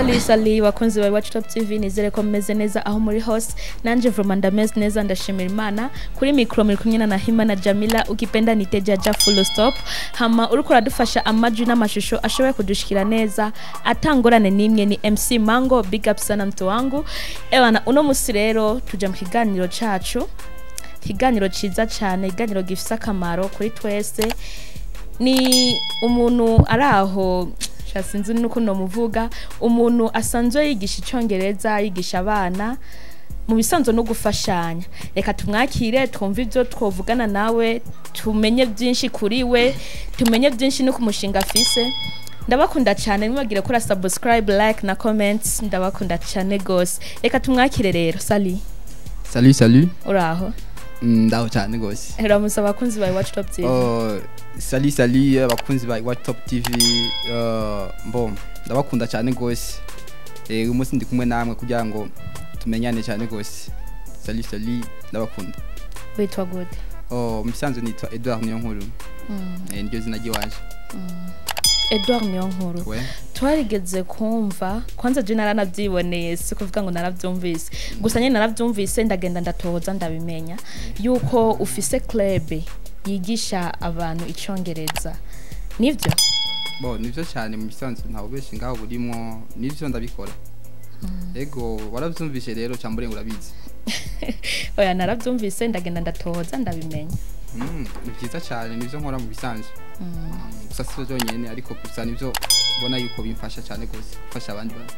Sali bakunzi ba Watch Top TV nizere ko mmeze neza aho muri hose nanje vraiment ndameze neza ndashimira Imana kuri micro muri kumwe na Hima na Jamila ukipenda niteja ja full stop hama uriko radufasha amajwi n'amashusho ashoboye kudushikira neza atangorane nimwe ni MC Mango big up sana mtu wangu ewana uno musi rero tuja mu kiganiro cacu kiganiro ciza cyane iganiro gifisa akamaro kuri twese ni umuntu araho sinzi nuko no muvuga umuntu asanzwe yigisha icyongereza yigisha abana mu bisanzwe no gufashanya reka tumwakire twumve ibyo twovugana nawe tumenye byinshi kuri we tumenye byinshi no kumushinga afise ndabakunda cyane nimubagire kora subscribe like na comments ndabakunda cyane gose reka tumwakire rero salut uraho ndaho cyane gose uramusa bakunzi ba Watch Top TV salut bakunzi ba Watch Top TV bon ndabakunda cyane gose uyu munsi ndi kumwe namwe kugira ngo tumenyane cyane gose salut ndabakunda witwa gute musanzwe nitwa Edouard Niyonkuru niryo zina giwanje Edouard Niyonkuru twarigeze kumva kwanza je naranavyiboneye si kuvuga ngo naravyumvise gusa nyene naravyumvise ndagenda ndatoza ndabimenya yuko ufise club yigisha abantu icyongereza nivyo nivyo cyane mu bisanzwe ntawo beshi ngaho burimo nivyo ndabikora ego waravyumvise rero cyambure urabizi oya naravyumvise ndagenda ndatoza ndabimenya ni byiza cyane nivyo nkora mu bisanzwe gusa si byo nyene ariko gusa nivyo bona yuko bimfasha cyane gose gufasha abandi bantu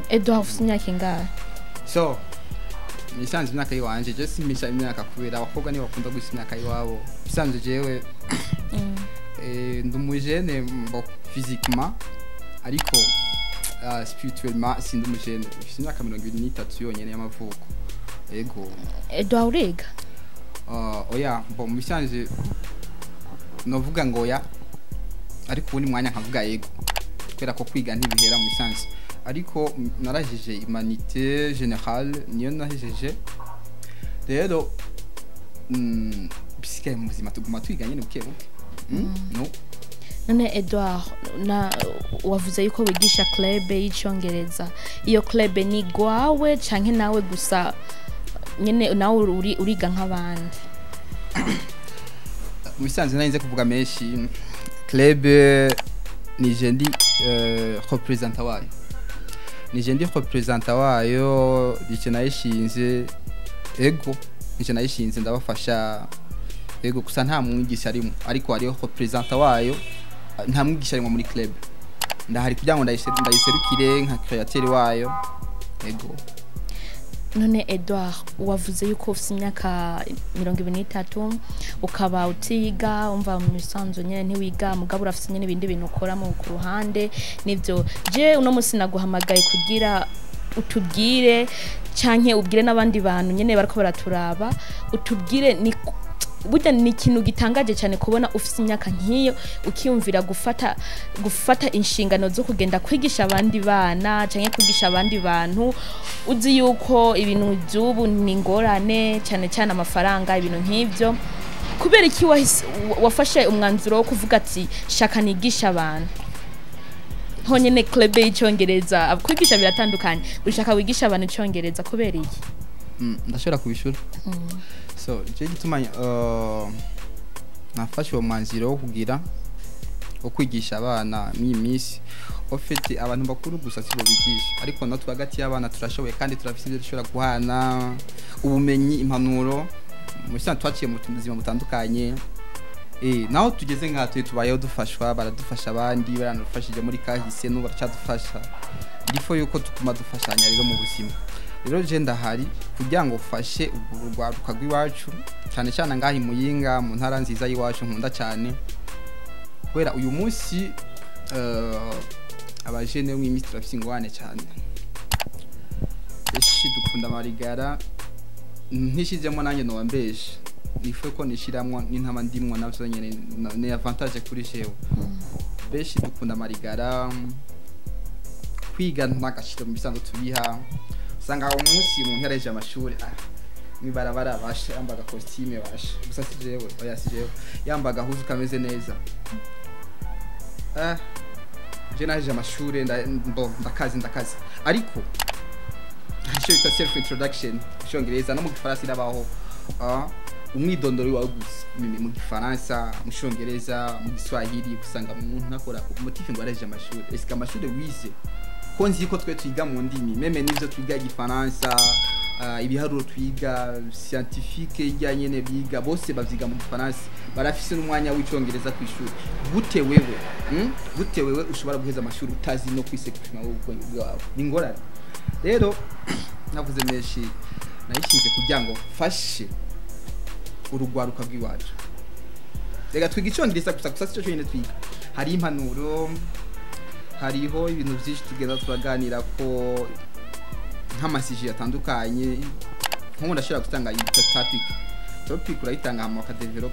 Edouard ufite imyaka ingahe so nisanzwe imyaka yiwanje je simisha imyaka kubera abakobwa nibo bakunda gusa imyaka yiwabo bisanzwe jewe ndumujene physiquement ariko spirituellement sindumujene ufite imyaka 23 yonyene y'amavuko ego Edouard uriga oya mu bisanzwe novuga ngo ya ariko ubundi mwanya nkavuga yego kubera ko kwiga ntibihera mu bisanzwe ariko narajije humanité générale niyo nahejeje rero bisikaye mu buzima tuguma twiga nyene buke no none Edouard wavuze yuko wigisha club y'icyongereza iyo club ni gwawe canke nawe gusa nyene nawe uriga nk'abandi mu bisanzwe narinze kuvuga menshi club ni jendi representa wayo dice nayishinze ego dice nayishinze ndabafasha ego gusa nta mwigisha arimo ariko hariho representa wayo nta mwigisha arimo muri club ndahari kugira ngo ndayiserukire nka createur wayo ego none Edouard wavuze yuko ufite imyaka 23 ukaba utiga umva mu misanzo nyene ntiwiga mugabo urafite nyene ibindi bintu ukora mu kuruhande nivyo je uno musi naguhamagaye kugira utubwire canke ubwire n'abandi bantu nyene bariko baraturaba utubwire ni burya ni ikintu gitangaje cyane kubona ufite imyaka nkiyo ukiyumvira gufata inshingano zo kugenda kwigisha abandi bana canke kwigisha abandi bantu uzi yuko ibintu by'ubu ni ngorane cyane cyane amafaranga ibintu nk'ibyo kubera iki wafashe umwanzuro wo kuvuga ati shaka nigisha abantu honyene club y'icyongereza kwigisha biratandukanye ushaka wigisha abantu icyongereza kubera iki ndashobora kubishura so je gituma nafashe uwo mwanzuro wo kugira wo kwigisha abana mw'imisi ofite abantu bakuru gusa sibo bigisha ariko natwe hagati y'abana turashoboye kandi turafite ibyo dushobora guhana ubumenyi impanuro mu bisanzwe twaciye mu buzima butandukanye naho tugeze nk'aho tubayeho dufashwa baradufasha abandi baranadufashije muri kahise n'ubu baracadufasha irifo yuko tukuma dufashanya rero mu buzima rero je ndahari kugira ngo ufashe urwaruka rw'iwacu cyane cyane ngahi Muyinga mu ntara nziza y'iwacu nkunda cyane kubera uyu munsi abajene w'imisi turafite ingwane cyane eshi dukunda marigara ntishizemo nanjye no wambeje nifwe ko nishiramwo n'intama ndimwo navyo nyene ne avantage kuri jewe beshi dukunda marigara kwiga ntakashira mu bisanzwe tubiha usanga umunsi mu ntereje amashuri mwibarabara bashe yambaga costume bashe gusa sijewe oya sijewe yambaga huzu kameze neza je naje amashuri ndakazi ariko icyo bita self introduction cyongereza no mu gifaransa irabaho umwidondoro wawe gusa mu gifaransa mu cyongereza mu giswahili usanga umuntu nakora motive ngo araje amashuri esika amashuri wize ko nzi ko twe twiga mu ndimi meme nivyo twiga igifaransa ibiharuro twiga scientifique ijyanye ne biga bose bavyiga mu gifaransa barafise n'umwanya w'icyongereza ku ishuri gute wewe ushobora guheza amashuri utazi no kwisekufima ubwawe ningorane rero navuze menshi nayishinze kugira ngo fashe urugwaruka bw'iwacu rega twiga icyongereza gusa cyo cyonyine twiga hari impanuro hariho ibintu byinshi tugenda turaganira ko nk'amasije atandukanye nko ndashobora gutanga topic urayitanga mu akadevelop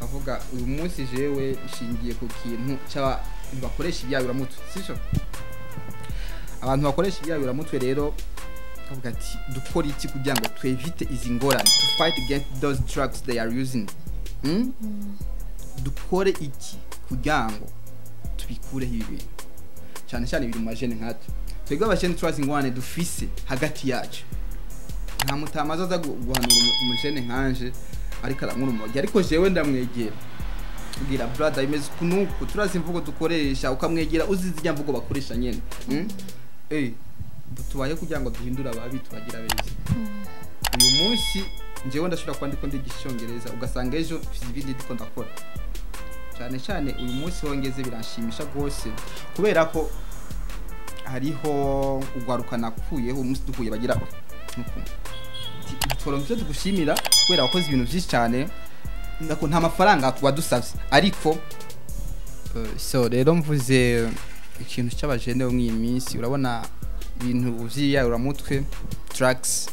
avuga uyu munsi jewe ishingiye ku kintu cyaba bakoresha ibyayuramutwe sicyo abantu bakoresha ibyayuramutwe rero avuga ati dukora iki kugira ngo twevite izi ngorane to fight against those drugs they are using dukore iki kugira ngo tubikureho ibi cyane cyane biri mu majene nkatwe twebwe abajene turazi ingorane dufise hagati yacu nta mutamaza aza guhanura umujene nkanje ariko arankura umugi ariko jewe ndamwegera kugira brother imeze kunuko turazi imvugo dukoresha ukamwegera uzizijya mvugo bakoresha nyene tubaye kugira ngo duhindura ababi tubagira beza uyu munsi njewe ndashobora kwandika ndigishyongereza ugasanga ejo video ndiko ndakora cyane uyu munsi wongeze biranshimisha gose kubera ko hariho ugwaruka nakuyeho umunsi dukuye bagira nuko tworonse tugushimira kubera wakoze ibintu byinshi cyane ndako nta mafaranga wadusavye ariko so rero mvuze ikintu cy'abajene bo mw'iyi minsi urabona ibintu vy'iyayuramutwe drugs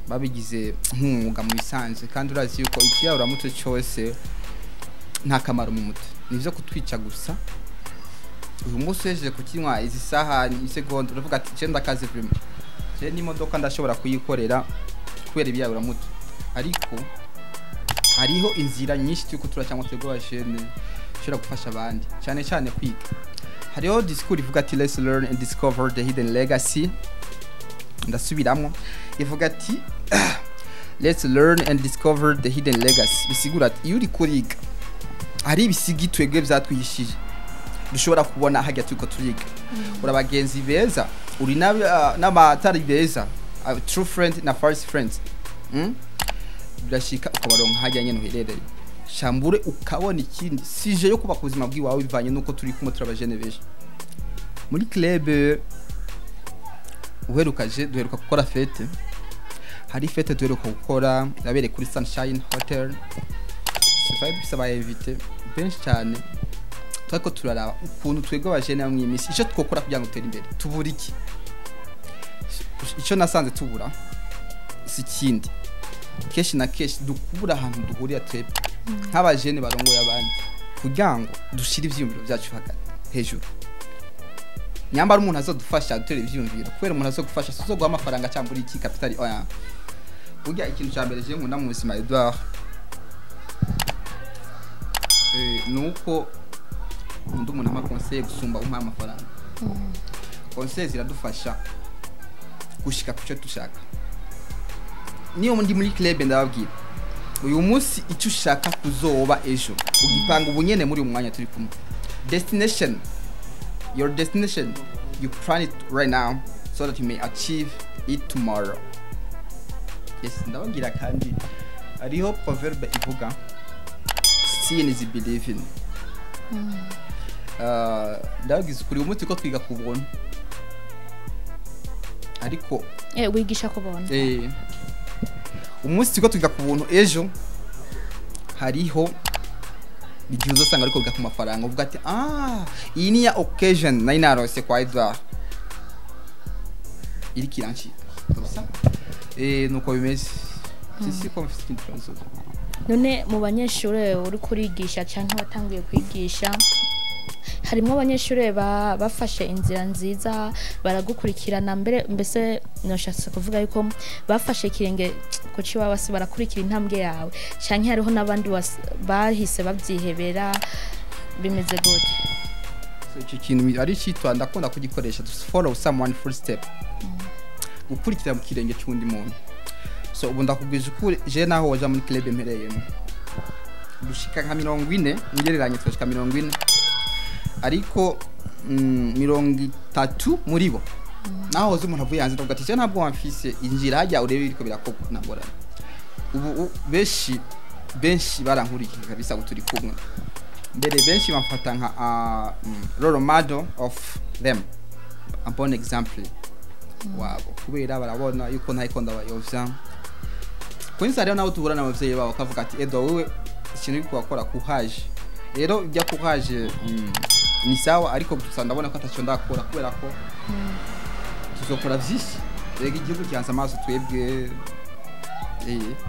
babigize nk'umwuga mu bisanzwe kandi urazi yuko ikiyayuramutwe cyose nta kamaro mu mutwe nivyo kutwica gusa uyu munsi eje kukinywa izi saha isegonda uravuga ati je ndakaze vraiment je n'imodoka ndashobora kuyikorera kubera ibiyayuramutwe ariko hariho inzira nyinshi cyuko cyangwa twego bashene shobora gufasha abandi cyane kwiga hariho discours ivuga ati let's learn and discover the hidden legacy ndasubiramo ivuga ati let's learn and discover the hidden legacy bisigura ati iyo uri kuriga hari ibisigi twebwe byatwishije dushobora kubona hajya tuko turiga urabagenzi beza uri n'abatari beza true friend na false friends birashika ukabaronka hajya nyene uherereye shambure ukabona ikindi sije yo kuba kuzima bwiwawe bivanye nuko turi kumwe turabajene beje muri club duheruka gukora fete hari fete duheruka gukora yabere kuri Sunshine Hotel sifaye bisaba invite benshi cyane twako turaraba ukuntu twego abajene mu imisi icyo twokora kugira ngo utere imbere tubura iki icyo nasanze tubura si kindi keshi na keshi dukubura ahantu duhurira twebwe nk'abajene barongoye abandi kugira ngo dushire ivyumviro byacu hejuru nyambara umuntu azodufasha dutere ivyumviro kubera umuntu azogufasha so guha amafaranga cyangwa iki capital oya burya ikintu cyambere je nkunda mu buzima Edouard nuko undi umuntu ama conseil gusumba umpa amafaranga conseil ziradufasha gushika kucyo dushaka niyo ndi muri club ndababwira uyu munsi icyo ushaka kuzoba ejo ugipanga ubunyene muri umwanya turi kumwe destination your destination you plan it right now so that you may achieve it tomorrow yes ndababwira kandi ariho proverbe ivuga seeing is believing ndagize kuri umuti ko twiga kubona ariko wigisha kubona umunsi ko twiga ku buntu ejo hariho igihe uzasanga ariko biga ku mafaranga uvuga ati iyi ni ya occasion nari narose kwa Edouard iri kiranshi nuko bimeze sisi ko mfite ikintu cyazo none mu banyeshure uri kurigisha cyangwa watangiye kwigisha harimo abanyeshure bafashe inzira nziza baragukurikirana mbese nashatse kuvuga yuko bafashe kirenge ko ciwa basi barakurikira intambwe yawe cyangwa hariho nabandi bahise babyihebera bimeze gute so icyo kintu ari cyitwa ndakunda kugikoresha to follow someone full step gukurikira mu kirenge cy'undi muntu. So ubu ndakubwije ukuri je naho waje muri club mpereyemo dushika nka 40 ngereranye twashika 40 ariko 30 muri bo naho uzi umuntu avuye hanze ndavuga ati je ntabwo wamfise injira hajya urebe biriko birakogwa nabora. Ubu benshi barankurikiye kabisa guturi kumwe mbere benshi bamfata nka role model of them, a bon example wabo kubera barabona yuko ntayiko ndabayovya kwinsa rero nawe tubura n'abavyeyi babo kavuga ati Edo wewe ikintu uri gukora kuhaje rero ujya kuhaje ni sawa ariko gusa ndabona ko atacyo ndakora kubera ko tuzokora vyinshi rega igihugu cyanza amaso twebwe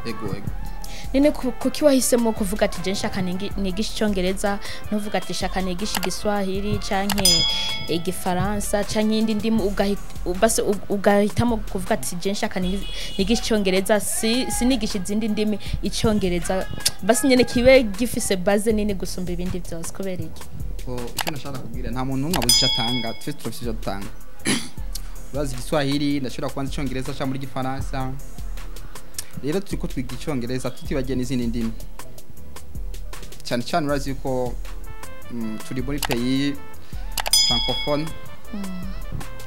ego nene kuki wahisemo kuvuga ati je nshaka nigisha icyongereza ntuvuga ati shaka nigisha igiswahili canke igifaransa canke indi ndimu ugahitamo kuvuga ati je nshaka nigisha icyongereza sinigisha izindi ndimi icyongereza basi nyene kibe gifise base nini gusumba ibindi byose kubera iki icyo nashaka kubwira nta muntu umwe abuze atanga twese turafise dutanga urazi igiswahili ndashobora kubanza icyongereza cyangwa muri gifaransa rero turiko twiga icyongereza tutibagiye n'izindi ndimi cyane cyane urazi yuko turi muri pays francophone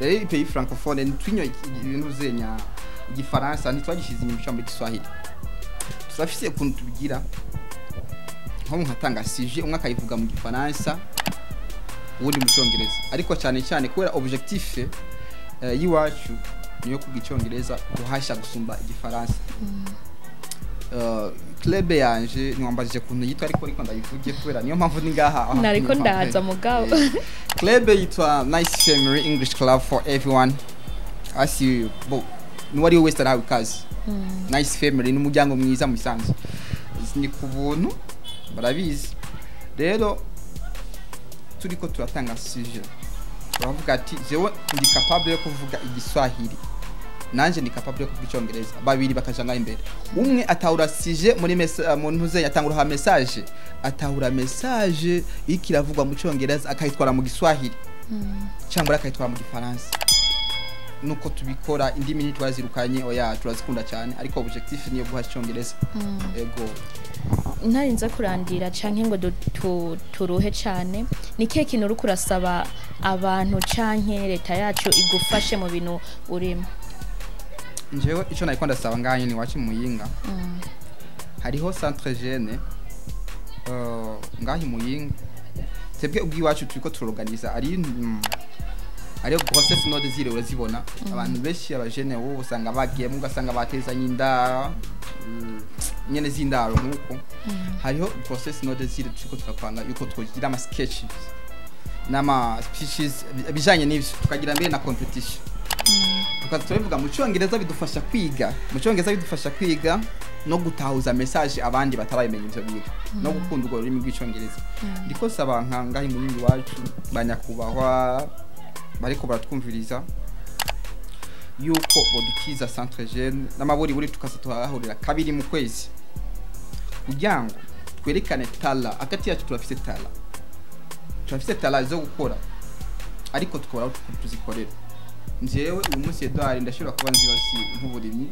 rero pays francophone twinyo ibintu zenya igifaransa ntitwagishize inyuma muri Kiswahili turafise ukuntu tubigira nko nkatanga sujet umwe akayivuga mu gifaransa ubundi mu cyongereza ariko cyane cyane kubera objectif yiwacu niyo kugira icyongereza guhasha gusumba igifaransa. Club yanje niwambajije kuntu yitwa ariko ndayivuge kubera niyo mpamvu ni ngaha nariko ndaza mugabo club yitwa Nice Family English Club for everyone asi bo ni wari wese arahawe ikaze. Nice Family ni umuryango mwiza musanze ni kubuntu barabizi rero turiko turatanga sujet bavuga ati jewe ndi capable yo kuvuga igiswahili nanje ndi capable yo kuvuga icyongereza babiri bakajanga imbere umwe atahura sujet muri muntu ze yatangura message atahura message ikiravugwa mu cyongereza akayitwara mu giswahili cyangwa akayitwara mu gifaransa nuko tubikora indimi ntitwazirukanye oya turazikunda cyane ariko objectif niyo guha icyongereza ego ntarinza kurandira canke ngo turuhe cyane ni kihe kintu uri kurasaba abantu canke leta yacu igufashe mu bintu urimo njewe ico nayiko ndasaba nganye ni wachi Muyinga hariho centre jeune ngahi Muyinga tebwe ubwi wacu turiko turorganiza ariyo process no desire urazibona abantu benshi abajene wo usanga bagiye mugasanga batezanye inda nyene zindaro nkuko hariho process no desire turiko turapanga yuko twogira ama sketches nama speeches bijanye n'ivyo tukagira mbere na competition tukavuga mu cyongereza bidufasha kwiga no gutahuza message abandi batarayimenya ivyo biga no gukunda urwo rurimi rw'icyongereza ndiko saba nkangahi mu yindi wacu banyakubahwa bariko baratwumviriza yuko bodukiza centre jeune n'amaburi buri tukasa tuhahurira kabiri mu kwezi kugira ngo twerekane tala akati yacu turafise tala zo gukora ariko tukora tuzikorera njewe uyu munsi Edouard ndashobora kuba nzibasi nk'uburimyi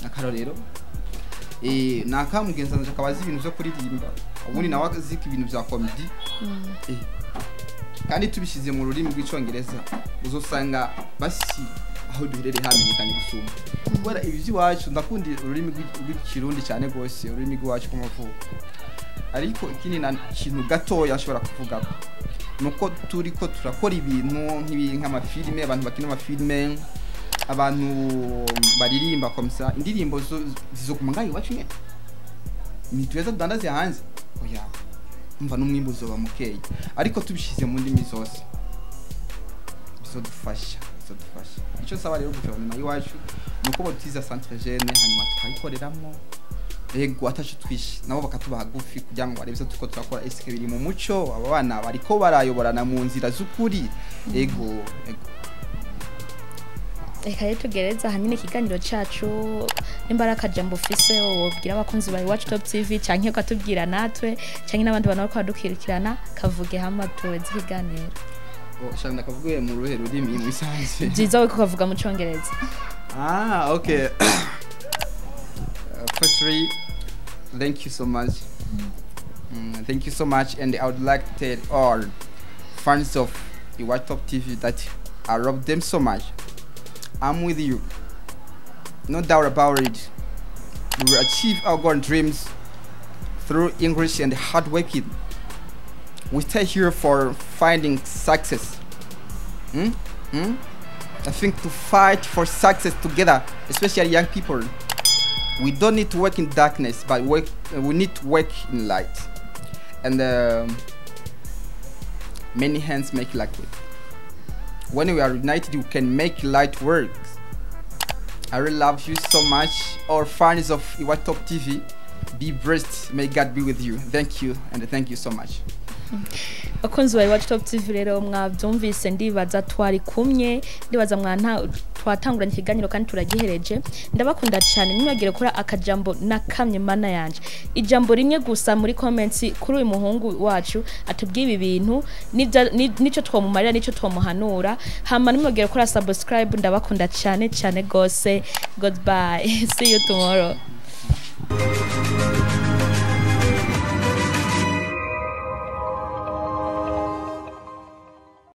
nakarorero nakamugenza nje akabaza ibintu byo kuririmba ubundi nawe azika ibintu bya comedy kandi tubishize mu rurimi rw'icyongereza uzosanga basi aho duherereye hamenyekanye gusumba kubera ibyo wacu ndakundi ururimi rw'ikirundi cyane gose ururimi rwacu kumavuko ariko ikindi na kintu gatoya ashobora kuvuga nuko turiko turakora ibintu nk'amafilme abantu bakina amafilme abantu baririmba komsa indirimbo zizokuma ngayo wacu nyene ni tuweza dandaze hanze oya umva n'umwimbo zoba mukeye ariko tubishize mu ndimi zose bizodufasha icyo saba rero guverinoma yiwacu nuko botiza centre jeune hanyuma tukayikoreramwo ego atacu twishi nabo bakatubaha gufi kugira ngo barebye tuko turakora esike biri mu muco aba bana bariko barayoborana mu nzira z'ukuri ego reka rero tugereza hanyine ikiganiro cacu nimba ari akajambo ufise wobwira abakunzi ba Watch Top TV canke ukatubwira natwe canke n'abandi bantu bariko badukirikirana kavuge hama tuweze ikiganiro. Shaka ndakavuye mu ruhe rurimi mu isanzwe. Jiza we kukavuga mu Congereza. Okay. Firstly, thank you so much. Thank you so much, and I would like to tell all fans of the Watch Top TV that I love them so much. I'm with you, no doubt about it. We will achieve our goal and dreams through English and hard working. We stay here for finding success. I think to fight for success together, especially young people. We don't need to work in darkness, but we need to work in light. And many hands make light work. When we are united, we can make light work. I really love you so much. All fans of Watch Top TV, be blessed. May God be with you. Thank you, and thank you so much. Akunzi wa Watch Top TV rero mwavyumvise ndibaza twari kumye ndibaza mwana twatanguranye ikiganiro kandi turagihereje ndabakunda cyane nimwagire kora akajambo nakamye mana yanje ijambo rimwe gusa muri comments kuri uyu muhungu wacu atubwiye ibi bintu nico twomumarira nico twomuhanura hama nimwagire kora subscribe ndabakunda cyane cyane gose goodbye see you tomorrow.